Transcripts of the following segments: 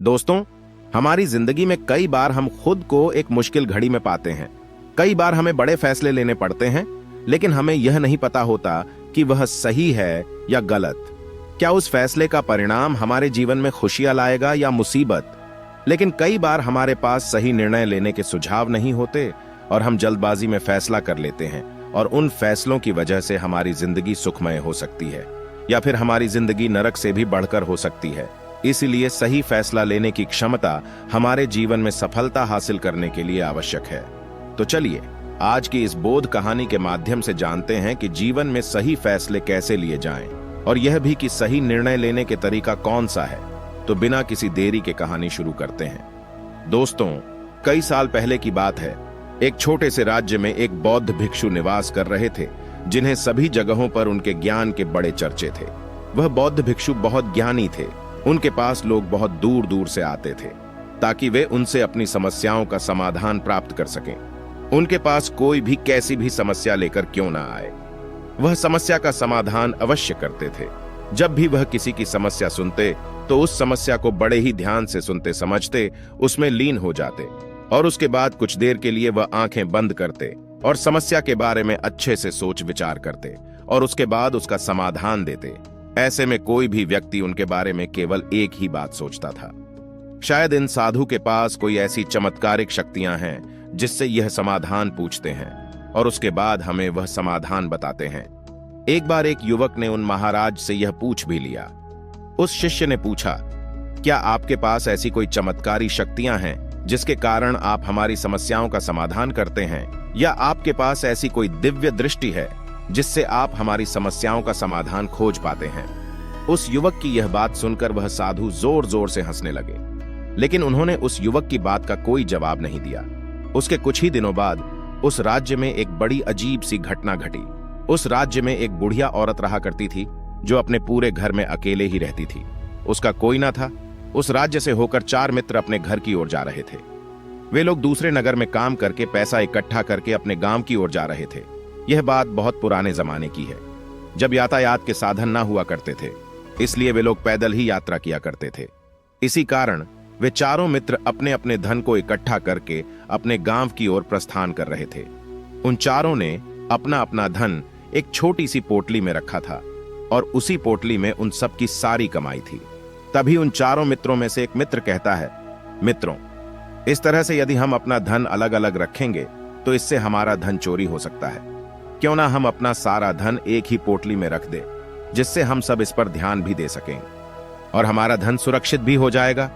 दोस्तों, हमारी जिंदगी में कई बार हम खुद को एक मुश्किल घड़ी में पाते हैं। कई बार हमें बड़े फैसले लेने पड़ते हैं, लेकिन हमें यह नहीं पता होता कि वह सही है या गलत। क्या उस फैसले का परिणाम हमारे जीवन में खुशियां लाएगा या मुसीबत। लेकिन कई बार हमारे पास सही निर्णय लेने के सुझाव नहीं होते और हम जल्दबाजी में फैसला कर लेते हैं, और उन फैसलों की वजह से हमारी जिंदगी सुखमय हो सकती है या फिर हमारी जिंदगी नरक से भी बढ़कर हो सकती है। इसीलिए सही फैसला लेने की क्षमता हमारे जीवन में सफलता हासिल करने के लिए आवश्यक है। तो चलिए आज की इस बोध कहानी के माध्यम से जानते हैं कि जीवन में सही फैसले कैसे लिए जाएं, और यह भी कि सही निर्णय लेने के तरीका कौन सा है। तो बिना किसी देरी के कहानी शुरू करते हैं। दोस्तों, कई साल पहले की बात है। एक छोटे से राज्य में एक बौद्ध भिक्षु निवास कर रहे थे, जिन्हें सभी जगहों पर उनके ज्ञान के बड़े चर्चे थे। वह बौद्ध भिक्षु बहुत ज्ञानी थे। उनके पास लोग बहुत दूर दूर से आते थे ताकि वे उनसे अपनी समस्याओं का समाधान प्राप्त कर सकें। उनके पास कोई भी कैसी भी समस्या लेकर क्यों ना आए, वह समस्या का समाधान अवश्य करते थे। जब भी वह किसी की समस्या सुनते तो उस समस्या को बड़े ही ध्यान से सुनते समझते, उसमें लीन हो जाते, और उसके बाद कुछ देर के लिए वह आंखें बंद करते और समस्या के बारे में अच्छे से सोच विचार करते और उसके बाद उसका समाधान देते। ऐसे में कोई भी व्यक्ति उनके बारे में केवल एक ही बात सोचता था, शायद इन साधु के पास कोई ऐसी चमत्कारिक शक्तियां हैं जिससे यह समाधान पूछते हैं और उसके बाद हमें वह समाधान बताते हैं। एक बार एक युवक ने उन महाराज से यह पूछ भी लिया। उस शिष्य ने पूछा, क्या आपके पास ऐसी कोई चमत्कारी शक्तियां हैं जिसके कारण आप हमारी समस्याओं का समाधान करते हैं, या आपके पास ऐसी कोई दिव्य दृष्टि है जिससे आप हमारी समस्याओं का समाधान खोज पाते हैं। उस युवक की यह बात सुनकर वह साधु जोर जोर से हंसने लगे, लेकिन उन्होंने उस युवक की बात का कोई जवाब नहीं दिया। उसके कुछ ही दिनों बाद उस राज्य में एक बड़ी अजीब सी घटना घटी। उस राज्य में एक बुढ़िया औरत रहा करती थी जो अपने पूरे घर में अकेले ही रहती थी। उसका कोई ना था। उस राज्य से होकर 4 मित्र अपने घर की ओर जा रहे थे। वे लोग दूसरे नगर में काम करके पैसा इकट्ठा करके अपने गांव की ओर जा रहे थे। यह बात बहुत पुराने जमाने की है, जब यातायात के साधन ना हुआ करते थे, इसलिए वे लोग पैदल ही यात्रा किया करते थे। इसी कारण वे चारों मित्र अपने अपने धन को इकट्ठा करके अपने गांव की ओर प्रस्थान कर रहे थे। उन चारों ने अपना अपना धन एक छोटी सी पोटली में रखा था और उसी पोटली में उन सब की सारी कमाई थी। तभी उन चारों मित्रों में से एक मित्र कहता है, मित्रों, इस तरह से यदि हम अपना धन अलग अलग रखेंगे तो इससे हमारा धन चोरी हो सकता है। क्यों ना हम अपना सारा धन एक ही पोटली में रख दें, जिससे हम सब इस पर ध्यान भी दे सकें और हमारा धन सुरक्षित भी हो जाएगा,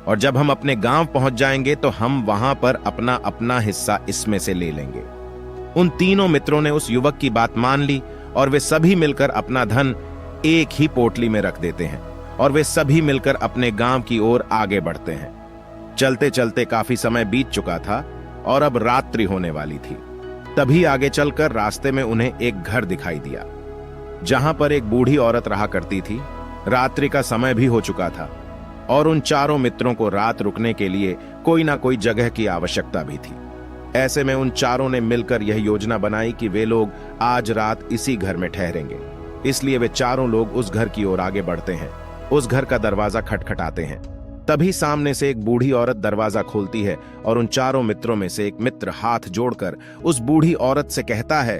और जब हम अपने गांव पहुंच जाएंगे तो हम वहां पर अपना अपना हिस्सा इसमें से ले लेंगे। उन तीनों मित्रों ने उस युवक की बात मान ली और वे सभी मिलकर अपना धन एक ही पोटली में रख देते हैं और वे सभी मिलकर अपने गांव की ओर आगे बढ़ते हैं। चलते चलते काफी समय बीत चुका था और अब रात्रि होने वाली थी। तभी आगे चलकर रास्ते में उन्हें एक घर दिखाई दिया, जहां पर एक बूढ़ी औरत रहा करती थी। रात्रि का समय भी हो चुका था और उन चारों मित्रों को रात रुकने के लिए कोई ना कोई जगह की आवश्यकता भी थी। ऐसे में उन चारों ने मिलकर यह योजना बनाई कि वे लोग आज रात इसी घर में ठहरेंगे। इसलिए वे चारों लोग उस घर की ओर आगे बढ़ते हैं। उस घर का दरवाजा खटखटाते हैं। तभी सामने से एक बूढ़ी औरत दरवाजा खोलती है और उन चारों मित्रों में से एक मित्र हाथ जोड़कर उस बूढ़ी औरत से कहता है,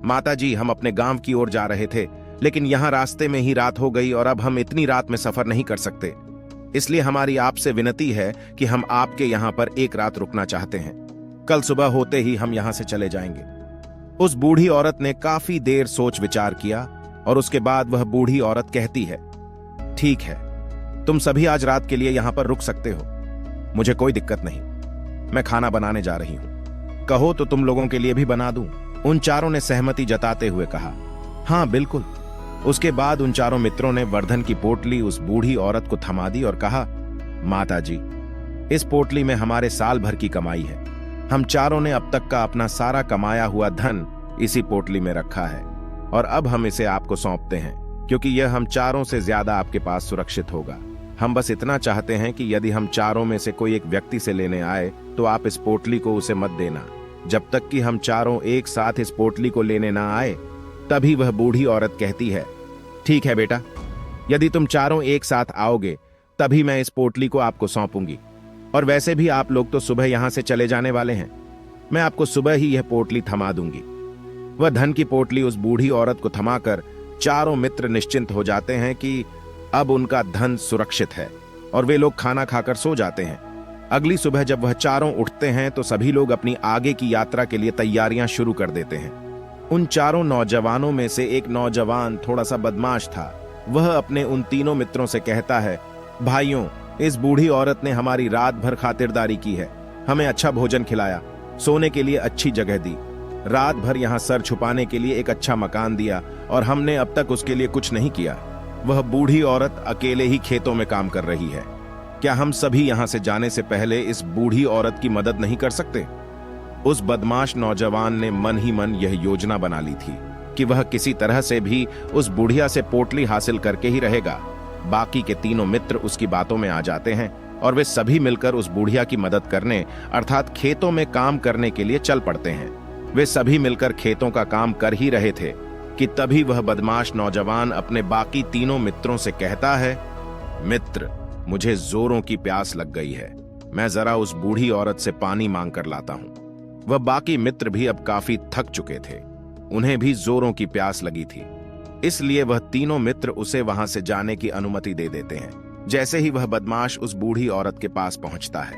माता जी, हम अपने गांव की ओर जा रहे थे, लेकिन यहाँ रास्ते में ही रात हो गई और अब हम इतनी रात में सफर नहीं कर सकते। इसलिए हमारी आपसे विनती है कि हम आपके यहाँ पर एक रात रुकना चाहते हैं। कल सुबह होते ही हम यहाँ से चले जाएंगे। उस बूढ़ी औरत ने काफी देर सोच विचार किया और उसके बाद वह बूढ़ी औरत कहती है, ठीक है, तुम सभी आज रात के लिए यहां पर रुक सकते हो, मुझे कोई दिक्कत नहीं। मैं खाना बनाने जा रही हूं, कहो तो तुम लोगों के लिए भी बना दूं। उन चारों ने सहमति जताते हुए कहा, हां बिल्कुल। उसके बाद उन चारों मित्रों ने वर्धन की पोटली उस बूढ़ी औरत को थमा दी और कहा, माता जी, इस पोटली में हमारे साल भर की कमाई है। हम चारों ने अब तक का अपना सारा कमाया हुआ धन इसी पोटली में रखा है और अब हम इसे आपको सौंपते हैं, क्योंकि यह हम चारों से ज्यादा आपके पास सुरक्षित होगा। हम बस इतना चाहते हैं कि यदि हम चारों में से कोई एक व्यक्ति से लेने आए तो आप इस पोटली को उसे मत देना, जब तक कि हम चारों एक साथ इस पोटली को लेने ना आए। तभी वह बूढ़ी औरत कहती है, ठीक है बेटा, यदि तुम चारों एक साथ आओगे तभी मैं इस पोटली को आपको सौंपूंगी। और वैसे भी आप लोग तो सुबह यहां से चले जाने वाले हैं, मैं आपको सुबह ही यह पोटली थमा दूंगी। वह धन की पोटली उस बूढ़ी औरत को थमाकर चारों मित्र निश्चिंत हो जाते हैं कि अब उनका धन सुरक्षित है, और वे लोग खाना खाकर सो जाते हैं। अगली सुबह जब वह चारों उठते हैं तो सभी लोग अपनी आगे की यात्रा के लिए तैयारियां शुरू कर देते हैं। उन चारों नौजवानों में से एक नौजवान थोड़ा सा बदमाश था। वह अपने उन तीनों मित्रों से कहता है, भाइयों, इस बूढ़ी औरत ने हमारी रात भर खातिरदारी की है, हमें अच्छा भोजन खिलाया, सोने के लिए अच्छी जगह दी, रात भर यहाँ सर छुपाने के लिए एक अच्छा मकान दिया, और हमने अब तक उसके लिए कुछ नहीं किया। वह बूढ़ी औरत अकेले ही खेतों में काम कर रही है। क्या हम सभी यहाँ से जाने से पहले इस बूढ़ी औरत की मदद नहीं कर सकते? उस बदमाश नौजवान ने मन ही मन यह योजना बना ली थी कि वह किसी तरह से भी उस बुढ़िया से पोटली हासिल करके ही रहेगा। बाकी के तीनों मित्र उसकी बातों में आ जाते हैं और वे सभी मिलकर उस बुढ़िया की मदद करने अर्थात खेतों में काम करने के लिए चल पड़ते हैं। वे सभी मिलकर खेतों का काम कर ही रहे थे कि तभी वह बदमाश नौजवान अपने बाकी तीनों मित्रों से कहता है, मित्र, मुझे जोरों की प्यास लग गई है, मैं जरा उस बूढ़ी औरत से पानी मांग कर लाता हूं। वह बाकी मित्र भी अब काफी थक चुके थे, उन्हें भी जोरों की प्यास लगी थी, इसलिए वह तीनों मित्र उसे वहां से जाने की अनुमति दे देते हैं। जैसे ही वह बदमाश उस बूढ़ी औरत के पास पहुंचता है,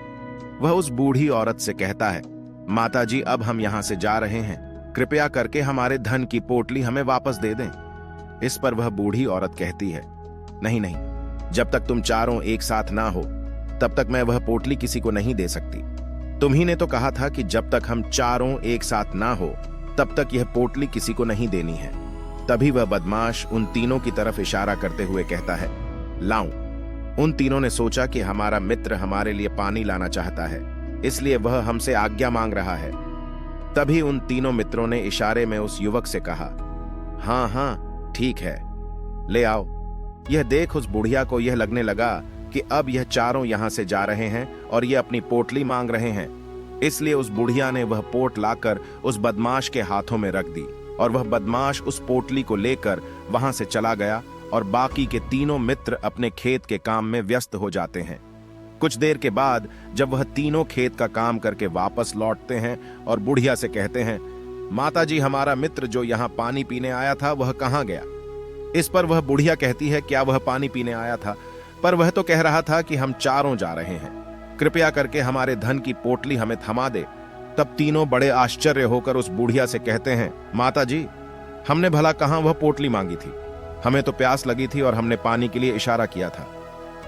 वह उस बूढ़ी औरत से कहता है, माताजी, अब हम यहां से जा रहे हैं, कृपया करके हमारे धन की पोटली हमें वापस दे दें। इस पर वह बूढ़ी औरत कहती है, नहीं नहीं, जब तक तुम चारों एक साथ ना हो तब तक मैं वह पोटली किसी को नहीं दे सकती। तुम ही ने तो कहा था कि जब तक हम चारों एक साथ ना हो तब तक यह पोटली किसी को नहीं देनी है। तभी वह बदमाश उन तीनों की तरफ इशारा करते हुए कहता है, लाऊं। उन तीनों ने सोचा कि हमारा मित्र हमारे लिए पानी लाना चाहता है, इसलिए वह हमसे आज्ञा मांग रहा है। तभी उन तीनों मित्रों ने इशारे में उस युवक से कहा, हाँ हाँ ठीक है, ले आओ। यह देख उस बुढ़िया को यह लगने लगा कि अब यह चारों यहां से जा रहे हैं और ये अपनी पोटली मांग रहे हैं, इसलिए उस बुढ़िया ने वह पोट लाकर उस बदमाश के हाथों में रख दी और वह बदमाश उस पोटली को लेकर वहां से चला गया और बाकी के तीनों मित्र अपने खेत के काम में व्यस्त हो जाते हैं। कुछ देर के बाद जब वह तीनों खेत का काम करके वापस लौटते हैं और बुढ़िया से कहते हैं, माताजी, हमारा मित्र जो यहाँ पानी पीने आया था वह कहाँ गया? इस पर वह बुढ़िया कहती है, क्या वह पानी पीने आया था? पर वह तो कह रहा था कि हम चारों जा रहे हैं, कृपया करके हमारे धन की पोटली हमें थमा दे। तब तीनों बड़े आश्चर्य होकर उस बुढ़िया से कहते हैं, माताजी, हमने भला कहाँ वह पोटली मांगी थी? हमें तो प्यास लगी थी और हमने पानी के लिए इशारा किया था।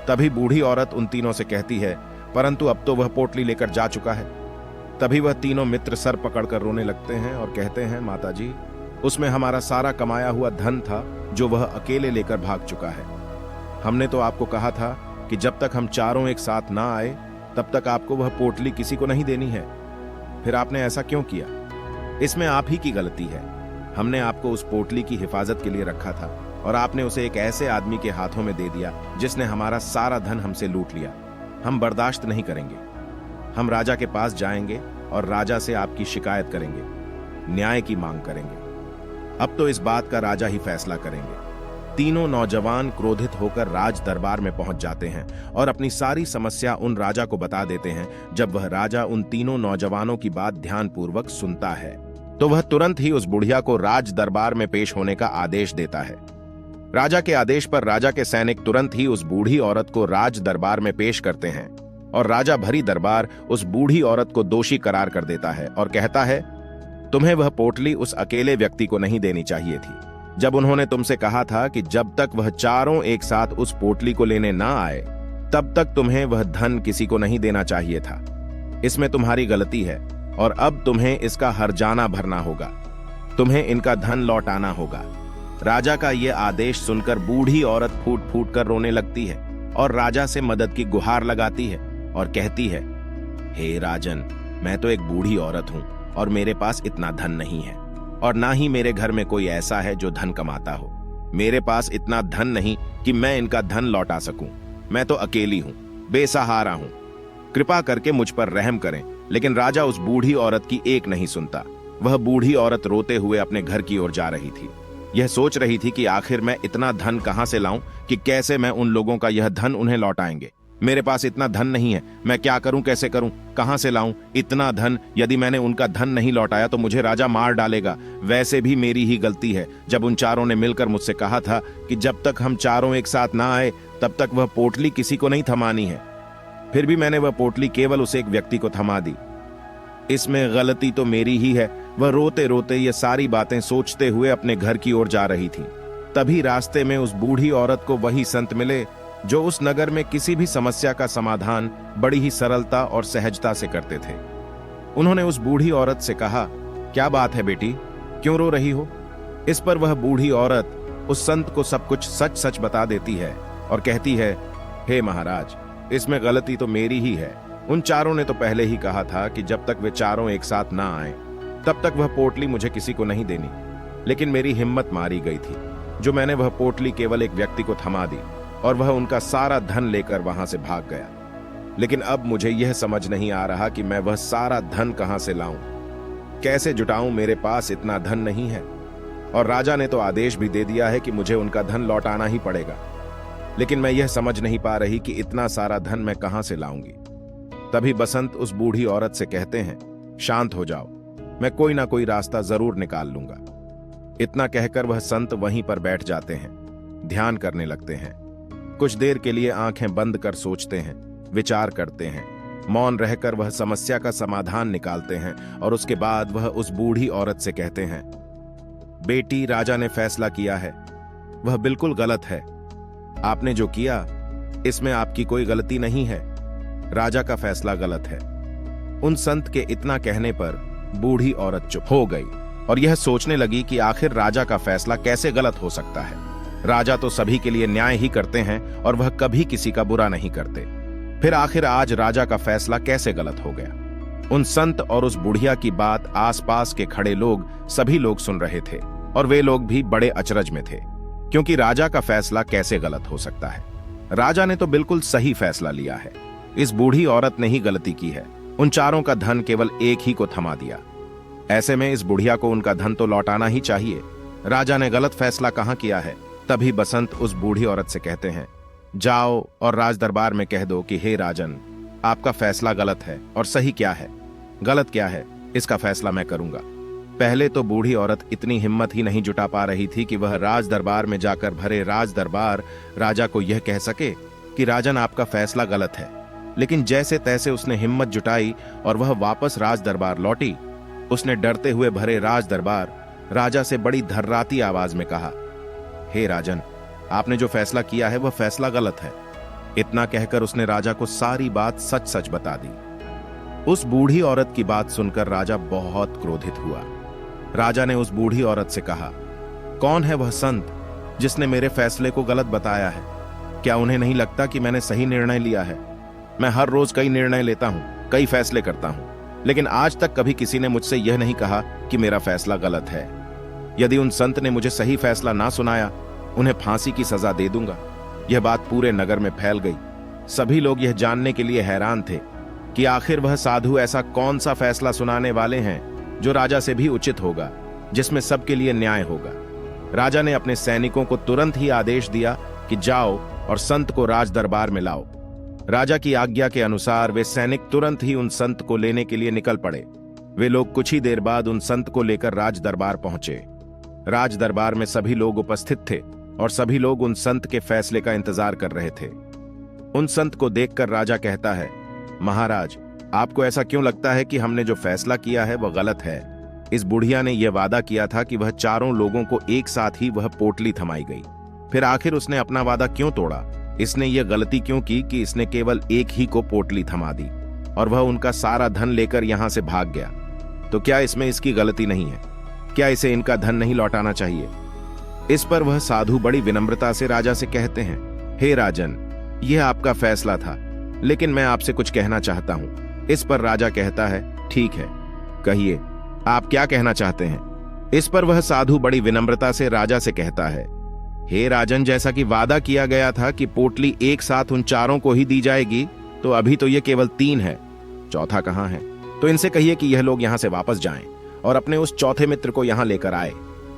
तभी बूढ़ी औरत उन तीनों से कहती है, परंतु अब तो वह पोटली लेकर जा चुका है। तभी वह तीनों मित्र सर पकड़कर रोने लगते हैं और कहते हैं, माताजी, उसमें हमारा सारा कमाया हुआ धन था जो वह अकेले लेकर भाग चुका है। हमने तो आपको कहा था कि जब तक हम चारों एक साथ ना आए तब तक आपको वह पोटली किसी को नहीं देनी है, फिर आपने ऐसा क्यों किया? इसमें आप ही की गलती है। हमने आपको उस पोटली की हिफाजत के लिए रखा था और आपने उसे एक ऐसे आदमी के हाथों में दे दिया जिसने हमारा सारा धन हमसे लूट लिया। हम बर्दाश्त नहीं करेंगे। हम राजा के पास जाएंगे और राजा से आपकी शिकायत करेंगे, न्याय की मांग करेंगे। अब तो इस बात का राजा ही फैसला करेंगे। तीनों नौजवान क्रोधित होकर राज दरबार में पहुंच जाते हैं और अपनी सारी समस्या उन राजा को बता देते हैं। जब वह राजा उन तीनों नौजवानों की बात ध्यानपूर्वक सुनता है तो वह तुरंत ही उस बुढ़िया को राज दरबार में पेश होने का आदेश देता है। राजा के आदेश पर राजा के सैनिक तुरंत ही उस बूढ़ी औरत को राज दरबार में पेश करते हैं और राजा भरी दरबार उस बूढ़ी औरत को दोषी करार कर देता है और कहता है, तुम्हें वह पोटली उस अकेले व्यक्ति को नहीं देनी चाहिए थी। जब उन्होंने तुमसे कहा था कि जब तक वह चारों एक साथ उस पोटली को लेने ना आए तब तक तुम्हें वह धन किसी को नहीं देना चाहिए था। इसमें तुम्हारी गलती है और अब तुम्हें इसका हर्जाना भरना होगा। तुम्हें इनका धन लौटाना होगा। राजा का यह आदेश सुनकर बूढ़ी औरत फूट फूट कर रोने लगती है और राजा से मदद की गुहार लगाती है और कहती है, हे राजन, मैं तो एक बूढ़ी औरत हूं और मेरे पास इतना धन नहीं है और ना ही मेरे घर में कोई ऐसा है जो धन कमाता हो। मेरे पास इतना धन नहीं कि मैं इनका धन लौटा सकूं। मैं तो अकेली हूं, बेसहारा हूं। कृपा करके मुझ पर रहम करें। लेकिन राजा उस बूढ़ी औरत की एक नहीं सुनता। वह बूढ़ी औरत रोते हुए अपने घर की ओर जा रही थी, यह सोच रही थी कि आखिर मैं इतना धन कहां से लाऊं कि कैसे मैं उन लोगों का यह धन उन्हें लौटाएंगे। मेरे पास इतना धन नहीं है, मैं क्या करूं, कैसे करूं, कहां से लाऊं इतना धन। यदि मैंने उनका धन नहीं लौटाया तो मुझे राजा मार डालेगा। वैसे भी मेरी ही गलती है। जब उन चारों ने मिलकर मुझसे कहा था कि जब तक हम चारों एक साथ ना आए तब तक वह पोटली किसी को नहीं थमानी है, फिर भी मैंने वह पोटली केवल उसे एक व्यक्ति को थमा दी। इसमें गलती तो मेरी ही है। वह रोते रोते ये सारी बातें सोचते हुए अपने घर की ओर जा रही थी। तभी रास्ते में उस बूढ़ी औरत को वही संत मिले जो उस नगर में किसी भी समस्या का समाधान बड़ी ही सरलता और सहजता से करते थे। उन्होंने उस बूढ़ी औरत से कहा, क्या बात है बेटी, क्यों रो रही हो? इस पर वह बूढ़ी औरत उस संत को सब कुछ सच सच बता देती है और कहती है, हे महाराज, इसमें गलती तो मेरी ही है। उन चारों ने तो पहले ही कहा था कि जब तक वे चारों एक साथ ना आए तब तक वह पोटली मुझे किसी को नहीं देनी, लेकिन मेरी हिम्मत मारी गई थी जो मैंने वह पोटली केवल एक व्यक्ति को थमा दी और वह उनका सारा धन लेकर वहां से भाग गया। लेकिन अब मुझे यह समझ नहीं आ रहा कि मैं वह सारा धन कहां से लाऊं, कैसे जुटाऊं। मेरे पास इतना धन नहीं है और राजा ने तो आदेश भी दे दिया है कि मुझे उनका धन लौटाना ही पड़ेगा, लेकिन मैं यह समझ नहीं पा रही कि इतना सारा धन मैं कहां से लाऊंगी। तभी बसंत उस बूढ़ी औरत से कहते हैं, शांत हो जाओ, मैं कोई ना कोई रास्ता जरूर निकाल लूंगा। इतना कहकर वह संत वहीं पर बैठ जाते हैं, ध्यान करने लगते हैं। कुछ देर के लिए आंखें बंद कर सोचते हैं, विचार करते हैं। मौन रहकर वह समस्या का समाधान निकालते हैं और उसके बाद वह उस बूढ़ी औरत से कहते हैं, बेटी, राजा ने फैसला किया है, वह बिल्कुल गलत है। आपने जो किया इसमें आपकी कोई गलती नहीं है, राजा का फैसला गलत है। उन संत के इतना कहने पर बूढ़ी औरत चुप हो गई और यह सोचने लगी कि आखिर राजा का फैसला कैसे गलत हो सकता है। राजा तो सभी के लिए न्याय ही करते हैं और वह कभी किसी का बुरा नहीं करते। फिर आखिर आज राजा का फैसला कैसे गलत हो गया? उन संत और उस बुढ़िया की बात आसपास के खड़े लोग सभी लोग सुन रहे थे और वे लोग भी बड़े अचरज में थे, क्योंकि राजा का फैसला कैसे गलत हो सकता है। राजा ने तो बिल्कुल सही फैसला लिया है। इस बूढ़ी औरत ने ही गलती की है, उन चारों का धन केवल एक ही को थमा दिया। ऐसे में इस बुढ़िया को उनका धन तो लौटाना ही चाहिए। राजा ने गलत फैसला कहां किया है? तभी बसंत उस बूढ़ी औरत से कहते हैं, जाओ और राज दरबार में कह दो कि हे राजन, आपका फैसला गलत है और सही क्या है, गलत क्या है, इसका फैसला मैं करूंगा। पहले तो बूढ़ी औरत इतनी हिम्मत ही नहीं जुटा पा रही थी कि वह राज दरबार में जाकर भरे राज दरबार राजा को यह कह सके कि राजन, आपका फैसला गलत है। लेकिन जैसे तैसे उसने हिम्मत जुटाई और वह वापस राज दरबार लौटी। उसने डरते हुए भरे राज दरबार राजा से बड़ी धर्राती आवाज में कहा, हे राजन, आपने जो फैसला किया है वह फैसला गलत है। इतना कहकर उसने राजा को सारी बात सच सच बता दी। उस बूढ़ी औरत की बात सुनकर राजा बहुत क्रोधित हुआ। राजा ने उस बूढ़ी औरत से कहा, कौन है वह संत जिसने मेरे फैसले को गलत बताया है? क्या उन्हें नहीं लगता कि मैंने सही निर्णय लिया है? मैं हर रोज कई निर्णय लेता हूं, कई फैसले करता हूं, लेकिन आज तक कभी किसी ने मुझसे यह नहीं कहा कि मेरा फैसला गलत है। यदि उन संत ने मुझे सही फैसला ना सुनाया, उन्हें फांसी की सजा दे दूंगा। यह बात पूरे नगर में फैल गई। सभी लोग यह जानने के लिए हैरान थे कि आखिर वह साधु ऐसा कौन सा फैसला सुनाने वाले हैं जो राजा से भी उचित होगा, जिसमें सबके लिए न्याय होगा। राजा ने अपने सैनिकों को तुरंत ही आदेश दिया कि जाओ और संत को राज दरबार में लाओ। राजा की आज्ञा के अनुसार वे सैनिक तुरंत ही उन संत को लेने के लिए निकल पड़े। वे लोग कुछ ही देर बाद उन संत को लेकर राज दरबार पहुंचे। राज दरबार में सभी लोग उपस्थित थे और सभी लोग उन संत के फैसले का इंतजार कर रहे थे। उन संत को देखकर राजा कहता है, महाराज, आपको ऐसा क्यों लगता है कि हमने जो फैसला किया है वह गलत है? इस बुढ़िया ने यह वादा किया था कि वह चारों लोगों को एक साथ ही वह पोटली थमाई गई। फिर आखिर उसने अपना वादा क्यों तोड़ा? इसने यह गलती क्यों की कि इसने केवल एक ही को पोटली थमा दी और वह उनका सारा धन लेकर यहां से भाग गया? तो क्या इसमें इसकी गलती नहीं है? क्या इसे इनका धन नहीं लौटाना चाहिए? इस पर वह साधु बड़ी विनम्रता से राजा से कहते हैं, हे राजन, यह आपका फैसला था, लेकिन मैं आपसे कुछ कहना चाहता हूं। इस पर राजा कहता है, ठीक है, कहिए, आप क्या कहना चाहते हैं? इस पर वह साधु बड़ी विनम्रता से राजा से कहता है, हे राजन, जैसा कि वादा किया गया था कि पोटली एक साथ उन चारों को ही दी जाएगी, तो अभी तो ये केवल 3 है, चौथा कहां है? तो इनसे कहिए कि यह लोग यहां से वापस जाएं और अपने उस चौथे मित्र को यहां लेकर आए।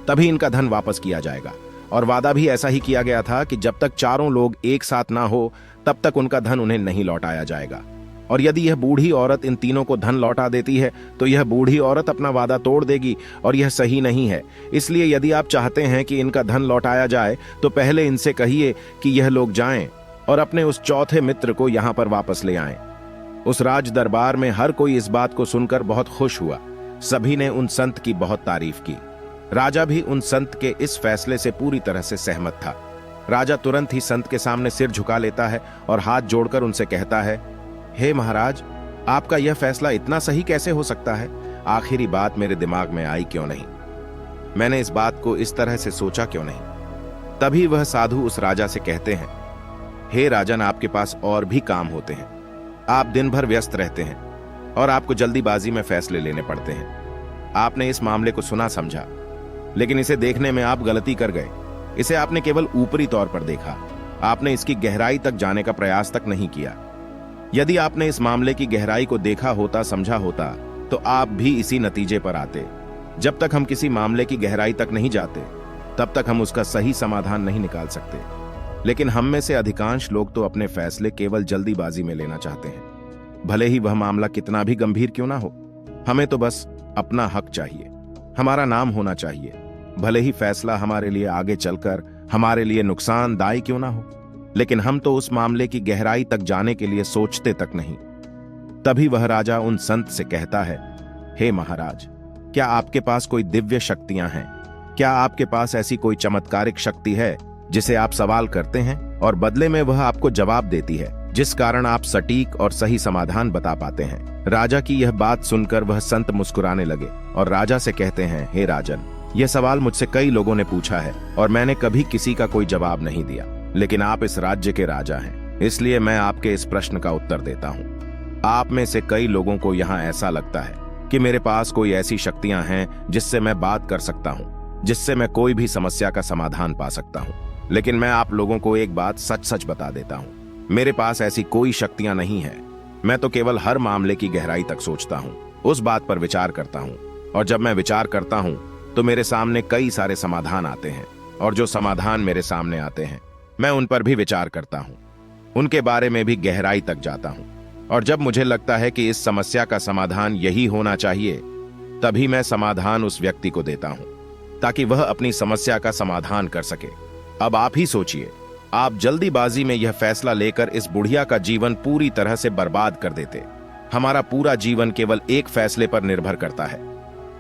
तभी इनका धन वापस किया जाएगा। और वादा भी ऐसा ही किया गया था कि जब तक चारों लोग एक साथ ना हो तब तक उनका धन उन्हें नहीं लौटाया जाएगा। और यदि यह बूढ़ी औरत इन तीनों को धन लौटा देती है तो यह बूढ़ी औरत अपना वादा तोड़ देगी, और यह सही नहीं है। इसलिए यदि आप चाहते हैं कि इनका धन लौटाया जाए तो पहले इनसे कहिए कि यह लोग जाएं और अपने उस चौथे मित्र को यहां पर वापस ले आएं। उस राज दरबार में हर कोई इस बात को सुनकर बहुत खुश हुआ। सभी ने उन संत की बहुत तारीफ की। राजा भी उन संत के इस फैसले से पूरी तरह से सहमत था। राजा तुरंत ही संत के सामने सिर झुका लेता है और हाथ जोड़कर उनसे कहता है, हे महाराज, आपका यह फैसला इतना सही कैसे हो सकता है? आखिरी बात मेरे दिमाग में आई क्यों नहीं? मैंने इस बात को इस तरह से सोचा क्यों नहीं? तभी वह साधु उस राजा से कहते हैं, हे राजन, आपके पास और भी काम होते हैं। आप दिन भर व्यस्त रहते हैं और आपको जल्दीबाजी में फैसले लेने पड़ते हैं। आपने इस मामले को सुना समझा, लेकिन इसे देखने में आप गलती कर गए। इसे आपने केवल ऊपरी तौर पर देखा, आपने इसकी गहराई तक जाने का प्रयास तक नहीं किया। यदि आपने इस मामले की गहराई को देखा होता, समझा होता, तो आप भी इसी नतीजे पर आते। जब तक हम किसी मामले की गहराई तक नहीं जाते तब तक हम उसका सही समाधान नहीं निकाल सकते। लेकिन हम में से अधिकांश लोग तो अपने फैसले केवल जल्दीबाजी में लेना चाहते हैं, भले ही वह मामला कितना भी गंभीर क्यों ना हो। हमें तो बस अपना हक चाहिए, हमारा नाम होना चाहिए, भले ही फैसला हमारे लिए आगे चलकर हमारे लिए नुकसानदायी क्यों ना हो। लेकिन हम तो उस मामले की गहराई तक जाने के लिए सोचते तक नहीं। तभी वह राजा उन संत से कहता है, हे महाराज, क्या आपके पास कोई दिव्य शक्तियां हैं? क्या आपके पास ऐसी कोई चमत्कारिक शक्ति है जिसे आप सवाल करते हैं और बदले में वह आपको जवाब देती है, जिस कारण आप सटीक और सही समाधान बता पाते हैं? राजा की यह बात सुनकर वह संत मुस्कुराने लगे और राजा से कहते हैं, हे राजन, यह सवाल मुझसे कई लोगों ने पूछा है और मैंने कभी किसी का कोई जवाब नहीं दिया। लेकिन आप इस राज्य के राजा हैं, इसलिए मैं आपके इस प्रश्न का उत्तर देता हूं। आप में से कई लोगों को यहाँ ऐसा लगता है कि मेरे पास कोई ऐसी शक्तियां हैं जिससे मैं बात कर सकता हूं, जिससे मैं कोई भी समस्या का समाधान पा सकता हूं। लेकिन मैं आप लोगों को एक बात सच सच बता देता हूं, मेरे पास ऐसी कोई शक्तियां नहीं है। मैं तो केवल हर मामले की गहराई तक सोचता हूं, उस बात पर विचार करता हूं, और जब मैं विचार करता हूं तो मेरे सामने कई सारे समाधान आते हैं, और जो समाधान मेरे सामने आते हैं मैं उन पर भी विचार करता हूं, उनके बारे में भी गहराई तक जाता हूं। और जब मुझे लगता है कि इस समस्या का समाधान यही होना चाहिए, तभी मैं समाधान उस व्यक्ति को देता हूं ताकि वह अपनी समस्या का समाधान कर सके। अब आप ही सोचिए, आप जल्दीबाजी में यह फैसला लेकर इस बुढ़िया का जीवन पूरी तरह से बर्बाद कर देते। हमारा पूरा जीवन केवल एक फैसले पर निर्भर करता है।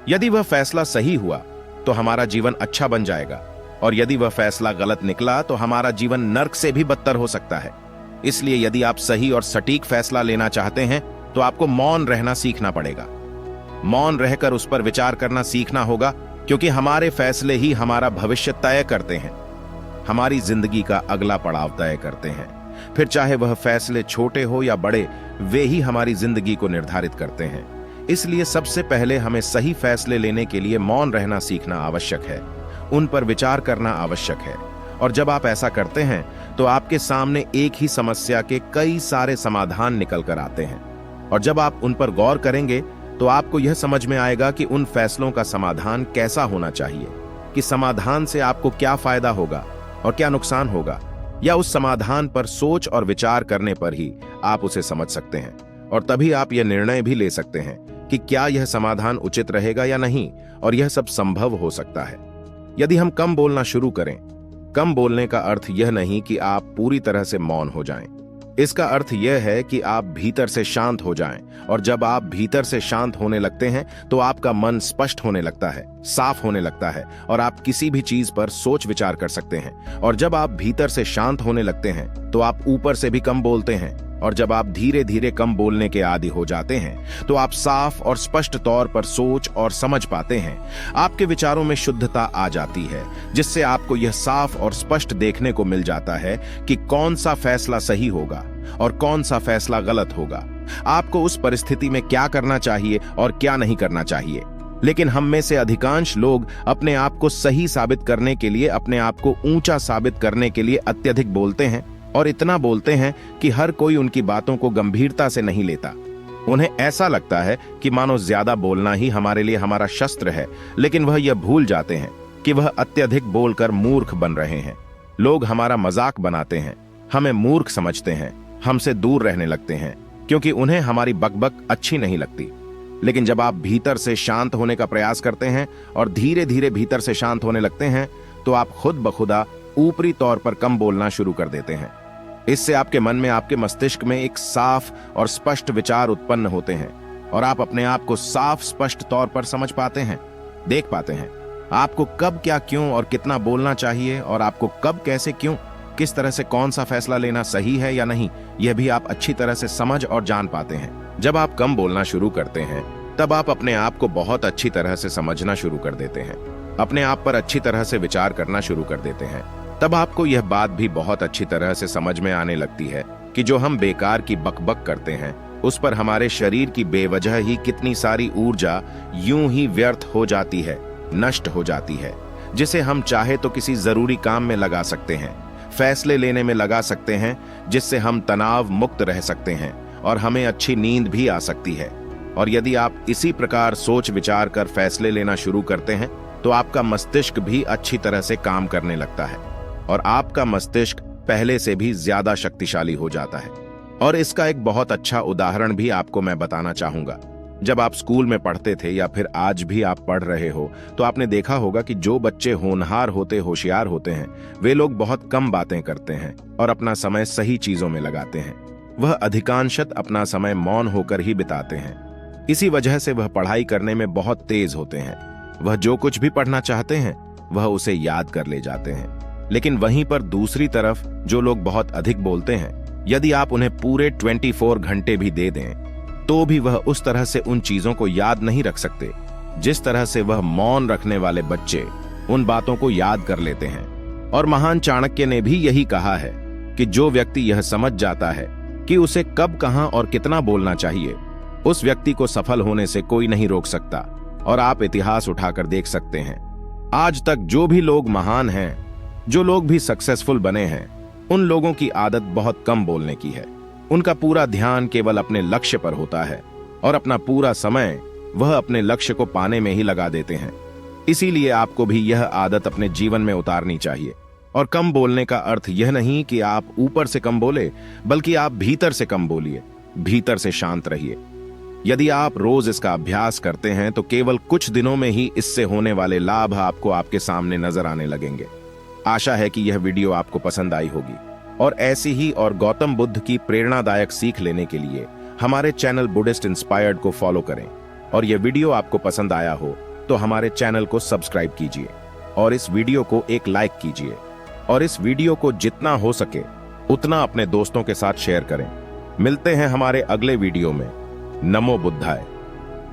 यदि वह फैसला सही हुआ तो हमारा जीवन अच्छा बन जाएगा, और यदि वह फैसला गलत निकला तो हमारा जीवन नर्क से भी बदतर हो सकता है। इसलिए यदि आप सही और सटीक फैसला लेना चाहते हैं तो आपको मौन रहना सीखना पड़ेगा। मौन रहकर उस पर विचार करना सीखना होगा, क्योंकि हमारे फैसले ही हमारा भविष्य तय करते हैं, हमारी जिंदगी का अगला पड़ाव तय करते हैं। फिर चाहे वह फैसले छोटे हो या बड़े, वे ही हमारी जिंदगी को निर्धारित करते हैं। इसलिए सबसे पहले हमें सही फैसले लेने के लिए मौन रहना सीखना आवश्यक है, उन पर विचार करना आवश्यक है। और जब आप ऐसा करते हैं तो आपके सामने एक ही समस्या के कई सारे समाधान निकल कर आते हैं, और जब आप उन पर गौर करेंगे तो आपको यह समझ में आएगा कि उन फैसलों का समाधान कैसा होना चाहिए, कि समाधान से आपको क्या फायदा होगा और क्या नुकसान होगा, या उस समाधान पर सोच और विचार करने पर ही आप उसे समझ सकते हैं। और तभी आप यह निर्णय भी ले सकते हैं कि क्या यह समाधान उचित रहेगा या नहीं, और यह सब संभव हो सकता है। यदि हम कम बोलना शुरू करें, कम बोलने का अर्थ यह नहीं कि आप पूरी तरह से मौन हो जाएं। इसका अर्थ यह है कि आप भीतर से शांत हो जाएं, और जब आप भीतर से शांत होने लगते हैं तो आपका मन स्पष्ट होने लगता है, साफ होने लगता है, और आप किसी भी चीज पर सोच विचार कर सकते हैं। और जब आप भीतर से शांत होने लगते हैं तो आप ऊपर से भी कम बोलते हैं, और जब आप धीरे धीरे कम बोलने के आदी हो जाते हैं तो आप साफ और स्पष्ट तौर पर सोच और समझ पाते हैं। आपके विचारों में शुद्धता आ जाती है, जिससे आपको यह साफ और स्पष्ट देखने को मिल जाता है कि कौन सा फैसला सही होगा और कौन सा फैसला गलत होगा, आपको उस परिस्थिति में क्या करना चाहिए और क्या नहीं करना चाहिए। लेकिन हम में से अधिकांश लोग अपने आप को सही साबित करने के लिए, अपने आप को ऊंचा साबित करने के लिए अत्यधिक बोलते हैं, और इतना बोलते हैं कि हर कोई उनकी बातों को गंभीरता से नहीं लेता। उन्हें ऐसा लगता है कि मानो ज्यादा बोलना ही हमारे लिए हमारा शस्त्र है, लेकिन वह यह भूल जाते हैं कि वह अत्यधिक बोलकर मूर्ख बन रहे हैं। लोग हमारा मजाक बनाते हैं, हमें मूर्ख समझते हैं, हमसे दूर रहने लगते हैं क्योंकि उन्हें हमारी बकबक अच्छी नहीं लगती। लेकिन जब आप भीतर से शांत होने का प्रयास करते हैं और धीरे धीरे भीतर से शांत होने लगते हैं तो आप खुद बखुदा ऊपरी तौर पर कम बोलना शुरू कर देते हैं। इससे आपके मन में, आपके मस्तिष्क में एक साफ और स्पष्ट विचार उत्पन्न होते हैं और आप अपने आप को साफ स्पष्ट तौर पर समझ पाते हैं, देख पाते हैं आपको कब क्या क्यों और कितना बोलना चाहिए और आपको कब कैसे क्यों किस तरह से कौन सा फैसला लेना सही है या नहीं, यह भी आप अच्छी तरह से समझ और जान पाते हैं। जब आप कम बोलना शुरू करते हैं तब आप अपने आप को बहुत अच्छी तरह से समझना शुरू कर देते हैं, अपने आप पर अच्छी तरह से विचार करना शुरू कर देते हैं। तब आपको यह बात भी बहुत अच्छी तरह से समझ में आने लगती है कि जो हम बेकार की बकबक करते हैं उस पर हमारे शरीर की बेवजह ही कितनी सारी ऊर्जा यूं ही व्यर्थ हो जाती है, नष्ट हो जाती है, जिसे हम चाहे तो किसी जरूरी काम में लगा सकते हैं, फैसले लेने में लगा सकते हैं, जिससे हम तनाव मुक्त रह सकते हैं और हमें अच्छी नींद भी आ सकती है। और यदि आप इसी प्रकार सोच विचार कर फैसले लेना शुरू करते हैं तो आपका मस्तिष्क भी अच्छी तरह से काम करने लगता है और आपका मस्तिष्क पहले से भी ज्यादा शक्तिशाली हो जाता है। और इसका एक बहुत अच्छा उदाहरण भी आपको मैं बताना चाहूंगा। जब आप स्कूल में पढ़ते थे या फिर आज भी आप पढ़ रहे हो तो आपने देखा होगा कि जो बच्चे होनहार होते, होशियार होते हैं, वे लोग बहुत कम बातें करते हैं और अपना समय सही चीजों में लगाते हैं। वह अधिकांशत अपना समय मौन होकर ही बिताते हैं। इसी वजह से वह पढ़ाई करने में बहुत तेज होते हैं। वह जो कुछ भी पढ़ना चाहते हैं वह उसे याद कर ले जाते हैं। लेकिन वहीं पर दूसरी तरफ जो लोग बहुत अधिक बोलते हैं, यदि आप उन्हें पूरे 24 घंटे भी दे दें तो भी वह उस तरह से उन चीजों को याद नहीं रख सकते जिस तरह से वह मौन रखने वाले बच्चे उन बातों को याद कर लेते हैं। और महान चाणक्य ने भी यही कहा है कि जो व्यक्ति यह समझ जाता है कि उसे कब, कहां और कितना बोलना चाहिए, उस व्यक्ति को सफल होने से कोई नहीं रोक सकता। और आप इतिहास उठाकर देख सकते हैं, आज तक जो भी लोग महान हैं, जो लोग भी सक्सेसफुल बने हैं, उन लोगों की आदत बहुत कम बोलने की है। उनका पूरा ध्यान केवल अपने लक्ष्य पर होता है और अपना पूरा समय वह अपने लक्ष्य को पाने में ही लगा देते हैं। इसीलिए आपको भी यह आदत अपने जीवन में उतारनी चाहिए। और कम बोलने का अर्थ यह नहीं कि आप ऊपर से कम बोले, बल्कि आप भीतर से कम बोलिए, भीतर से शांत रहिए। यदि आप रोज इसका अभ्यास करते हैं तो केवल कुछ दिनों में ही इससे होने वाले लाभ आपको आपके सामने नजर आने लगेंगे। आशा है कि यह वीडियो आपको पसंद आई होगी और ऐसी ही और गौतम बुद्ध की प्रेरणादायक सीख लेने के लिए हमारे चैनल बुद्धिस्ट इंस्पायर्ड को फॉलो करें। और यह वीडियो आपको पसंद आया हो तो हमारे चैनल को सब्सक्राइब कीजिए और इस वीडियो को एक लाइक कीजिए और इस वीडियो को जितना हो सके उतना अपने दोस्तों के साथ शेयर करें। मिलते हैं हमारे अगले वीडियो में। नमो बुद्धाय।